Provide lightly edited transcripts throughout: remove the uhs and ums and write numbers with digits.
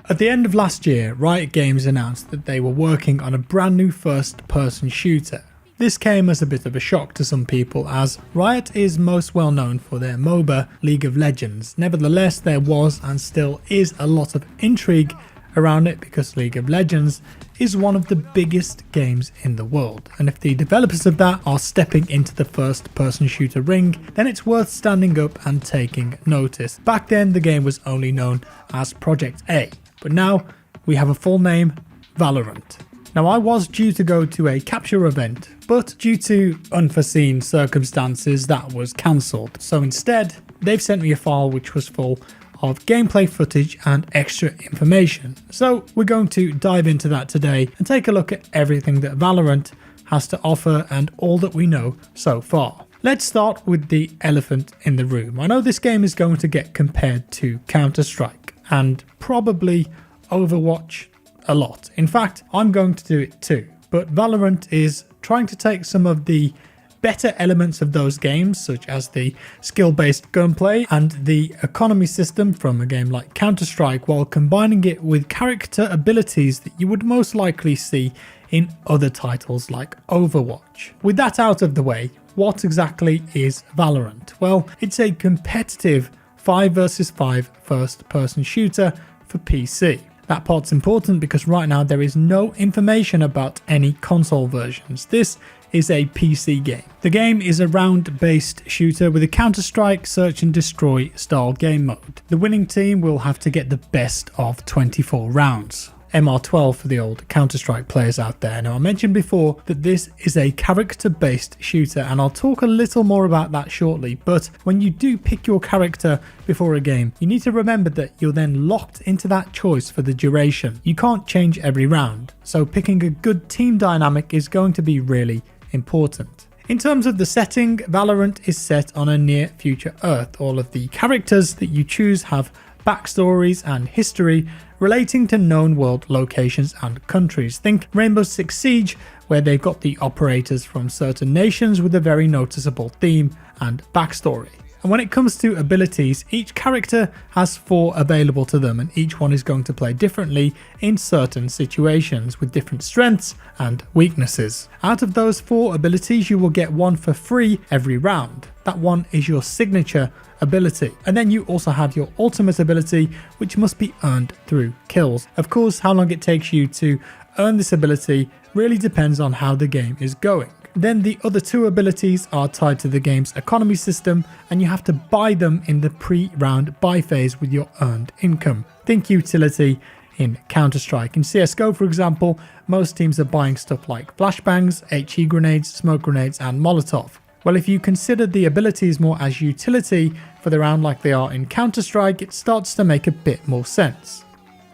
At the end of last year, Riot Games announced that they were working on a brand new first-person shooter. This came as a bit of a shock to some people, as Riot is most well known for their MOBA, League of Legends. Nevertheless, there was and still is a lot of intrigue around it because League of Legends is one of the biggest games in the world, and if the developers of that are stepping into the first person shooter ring, then it's worth standing up and taking notice. Back then the game was only known as Project A, but now we have a full name, Valorant. Now I was due to go to a capture event, but due to unforeseen circumstances that was cancelled, so instead they've sent me a file which was full of gameplay footage and extra information. So we're going to dive into that today and take a look at everything that Valorant has to offer and all that we know so far. Let's start with the elephant in the room. I know this game is going to get compared to Counter-Strike and probably Overwatch a lot. In fact, I'm going to do it too. But Valorant is trying to take some of the better elements of those games, such as the skill-based gunplay and the economy system from a game like Counter-Strike, while combining it with character abilities that you would most likely see in other titles like Overwatch. With that out of the way, what exactly is Valorant? Well, it's a competitive 5 versus 5 first-person shooter for PC. That part's important because right now there is no information about any console versions. This is a PC game. The game is a round-based shooter with a Counter-Strike search and destroy style game mode. The winning team will have to get the best of 24 rounds. MR12 for the old Counter-Strike players out there. Now I mentioned before that this is a character-based shooter and I'll talk a little more about that shortly, but when you do pick your character before a game, you need to remember that you're then locked into that choice for the duration. You can't change every round, so picking a good team dynamic is going to be really important. In terms of the setting, Valorant is set on a near future Earth. All of the characters that you choose have backstories and history relating to known world locations and countries. Think Rainbow Six Siege, where they've got the operators from certain nations with a very noticeable theme and backstory. And when it comes to abilities, each character has 4 available to them, and each one is going to play differently in certain situations with different strengths and weaknesses. Out of those 4 abilities, you will get one for free every round. That one is your signature ability. And then you also have your ultimate ability, which must be earned through kills. Of course, how long it takes you to earn this ability really depends on how the game is going. Then the other 2 abilities are tied to the game's economy system, and you have to buy them in the pre-round buy phase with your earned income. Think utility in Counter-Strike. In CSGO, for example, most teams are buying stuff like flashbangs, HE grenades, smoke grenades, and Molotov. Well, if you consider the abilities more as utility for the round like they are in Counter-Strike, it starts to make a bit more sense.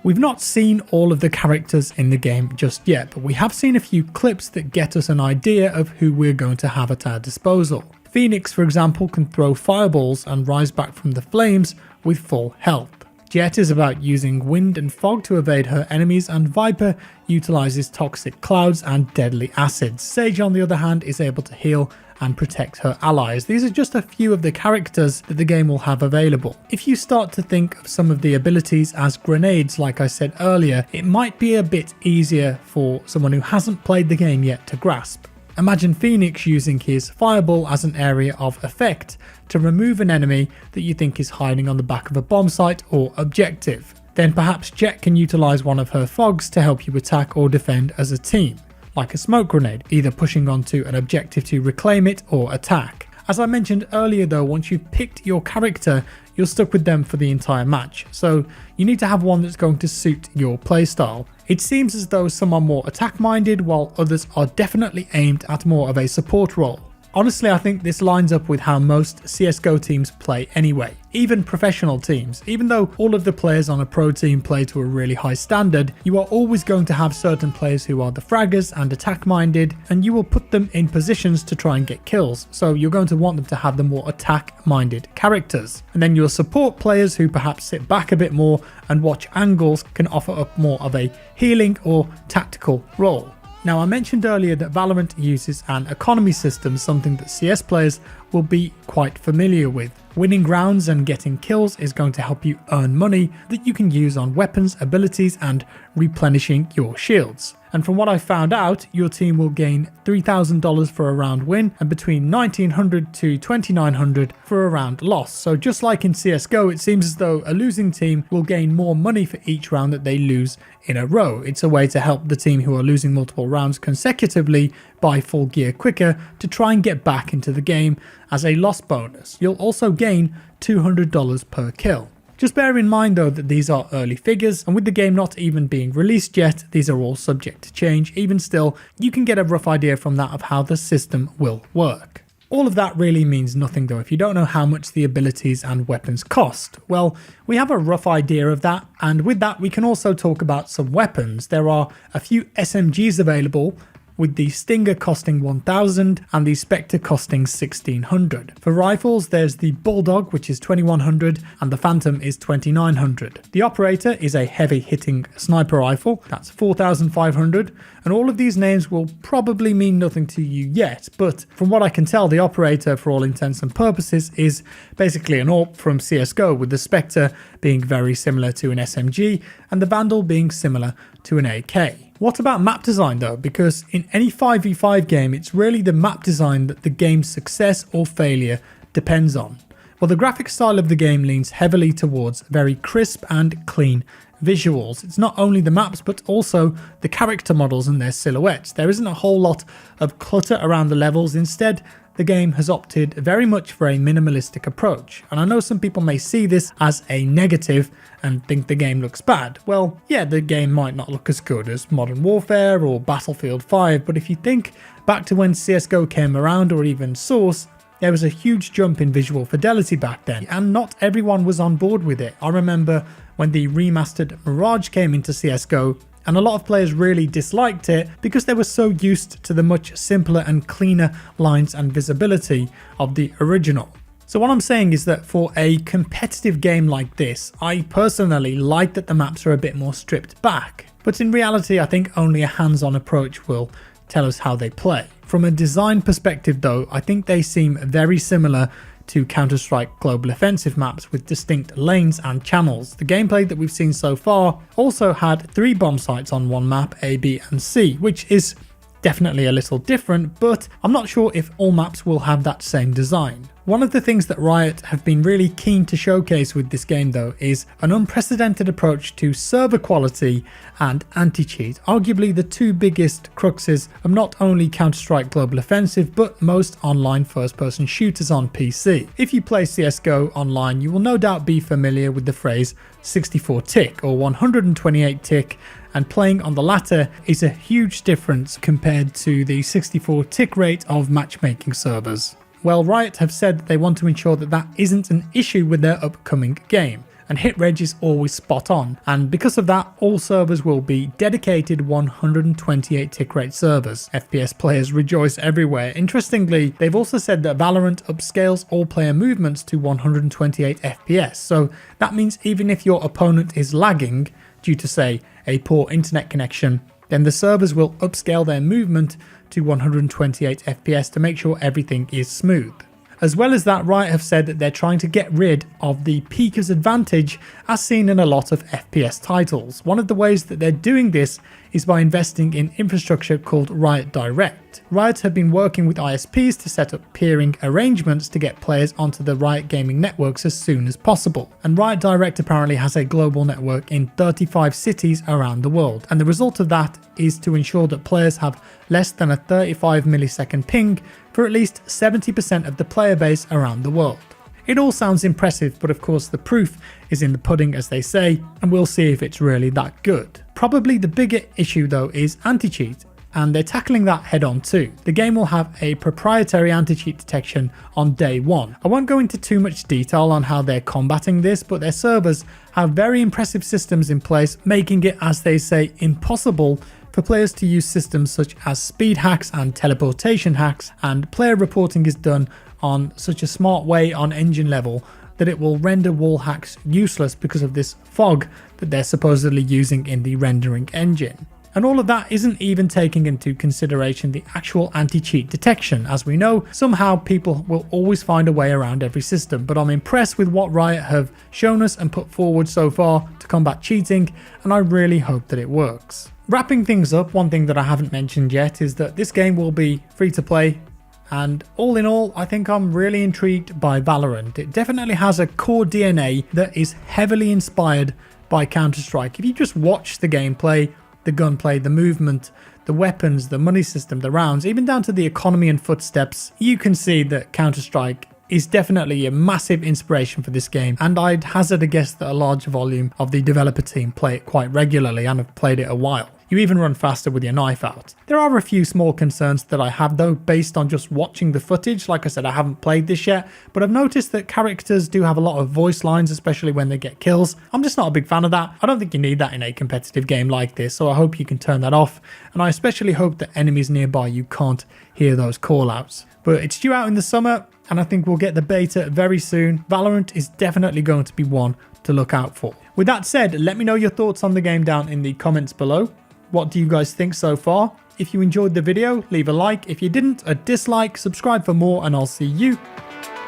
We've not seen all of the characters in the game just yet, but we have seen a few clips that get us an idea of who we're going to have at our disposal. Phoenix, for example, can throw fireballs and rise back from the flames with full health. Jet is about using wind and fog to evade her enemies, and Viper utilizes toxic clouds and deadly acids. Sage, on the other hand, is able to heal and protect her allies. These are just a few of the characters that the game will have available. If you start to think of some of the abilities as grenades, like I said earlier, it might be a bit easier for someone who hasn't played the game yet to grasp. Imagine Phoenix using his fireball as an area of effect to remove an enemy that you think is hiding on the back of a bomb site or objective. Then perhaps Jet can utilize one of her fogs to help you attack or defend as a team, like a smoke grenade, either pushing onto an objective to reclaim it or attack. As I mentioned earlier though, once you've picked your character, you're stuck with them for the entire match, so you need to have one that's going to suit your playstyle. It seems as though some are more attack minded, while others are definitely aimed at more of a support role. Honestly, I think this lines up with how most CSGO teams play anyway, even professional teams. Even though all of the players on a pro team play to a really high standard, you are always going to have certain players who are the fraggers and attack minded, and you will put them in positions to try and get kills, so you're going to want them to have the more attack minded characters. And then your support players, who perhaps sit back a bit more and watch angles, can offer up more of a healing or tactical role. Now, I mentioned earlier that Valorant uses an economy system, something that CS players will be quite familiar with. Winning rounds and getting kills is going to help you earn money that you can use on weapons, abilities, and replenishing your shields. And from what I found out, your team will gain $3,000 for a round win and between $1,900 to $2,900 for a round loss. So just like in CSGO, it seems as though a losing team will gain more money for each round that they lose in a row. It's a way to help the team who are losing multiple rounds consecutively buy full gear quicker to try and get back into the game as a loss bonus. You'll also gain $200 per kill. Just bear in mind though that these are early figures, and with the game not even being released yet, these are all subject to change. Even still, you can get a rough idea from that of how the system will work. All of that really means nothing though if you don't know how much the abilities and weapons cost. Well, we have a rough idea of that, and with that we can also talk about some weapons. There are a few SMGs available, with the Stinger costing 1,000 and the Spectre costing 1,600. For rifles, there's the Bulldog, which is 2,100, and the Phantom is 2,900. The Operator is a heavy-hitting sniper rifle, that's 4,500, and all of these names will probably mean nothing to you yet, but from what I can tell, the Operator, for all intents and purposes, is basically an AWP from CSGO, with the Spectre being very similar to an SMG, and the Vandal being similar to an AK. What about map design though? Because in any 5v5 game, it's really the map design that the game's success or failure depends on. Well, the graphic style of the game leans heavily towards very crisp and clean visuals. It's not only the maps, but also the character models and their silhouettes. There isn't a whole lot of clutter around the levels. Instead, the game has opted very much for a minimalistic approach. And I know some people may see this as a negative and think the game looks bad. Well, yeah, the game might not look as good as Modern Warfare or Battlefield 5, but if you think back to when CSGO came around, or even Source, there was a huge jump in visual fidelity back then, and not everyone was on board with it. I remember when the remastered Mirage came into CSGO, and a lot of players really disliked it because they were so used to the much simpler and cleaner lines and visibility of the original. So what I'm saying is that for a competitive game like this, I personally like that the maps are a bit more stripped back. But in reality, I think only a hands-on approach will tell us how they play. From a design perspective though, I think they seem very similar to Counter-Strike Global Offensive maps with distinct lanes and channels. The gameplay that we've seen so far also had 3 bomb sites on one map, A, B and C, which is definitely a little different, but I'm not sure if all maps will have that same design. One of the things that Riot have been really keen to showcase with this game though is an unprecedented approach to server quality and anti-cheat, arguably the two biggest cruxes of not only Counter-Strike Global Offensive but most online first-person shooters on PC. If you play CSGO online, you will no doubt be familiar with the phrase 64 tick or 128 tick, and playing on the latter is a huge difference compared to the 64 tick rate of matchmaking servers. Well, Riot have said that they want to ensure that that isn't an issue with their upcoming game, and hit reg is always spot on, and because of that, all servers will be dedicated 128 tick rate servers. FPS players rejoice everywhere. Interestingly, they've also said that Valorant upscales all player movements to 128 FPS, so that means even if your opponent is lagging due to, say, a poor internet connection, then the servers will upscale their movement to 128 FPS to make sure everything is smooth. As well as that, Riot have said that they're trying to get rid of the peeker's advantage as seen in a lot of FPS titles. One of the ways that they're doing this is by investing in infrastructure called Riot Direct. Riot have been working with ISPs to set up peering arrangements to get players onto the Riot gaming networks as soon as possible. And Riot Direct apparently has a global network in 35 cities around the world. And the result of that is to ensure that players have less than a 35 millisecond ping for at least 70% of the player base around the world. It all sounds impressive, but of course the proof is in the pudding, as they say, and we'll see if it's really that good. Probably the bigger issue though is anti-cheat, and they're tackling that head on too. The game will have a proprietary anti-cheat detection on day one. I won't go into too much detail on how they're combating this, but their servers have very impressive systems in place, making it, as they say, impossible for players to use systems such as speed hacks and teleportation hacks, and player reporting is done on such a smart way on engine level that it will render wall hacks useless because of this fog that they're supposedly using in the rendering engine. And all of that isn't even taking into consideration the actual anti-cheat detection. As we know, somehow people will always find a way around every system, but I'm impressed with what Riot have shown us and put forward so far to combat cheating, and I really hope that it works. Wrapping things up, one thing that I haven't mentioned yet is that this game will be free to play. And all in all, I think I'm really intrigued by Valorant. It definitely has a core DNA that is heavily inspired by Counter-Strike. If you just watch the gameplay, the gunplay, the movement, the weapons, the money system, the rounds, even down to the economy and footsteps, you can see that Counter-Strike is definitely a massive inspiration for this game, and I'd hazard a guess that a large volume of the developer team play it quite regularly and have played it a while. You even run faster with your knife out. There are a few small concerns that I have though based on just watching the footage. Like I said, I haven't played this yet, but I've noticed that characters do have a lot of voice lines, especially when they get kills. I'm just not a big fan of that. I don't think you need that in a competitive game like this, so I hope you can turn that off. And I especially hope that enemies nearby you can't hear those callouts. But it's due out in the summer, and I think we'll get the beta very soon. Valorant is definitely going to be one to look out for. With that said, let me know your thoughts on the game down in the comments below. What do you guys think so far? If you enjoyed the video, leave a like. If you didn't, a dislike. Subscribe for more, and I'll see you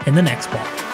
in the next one.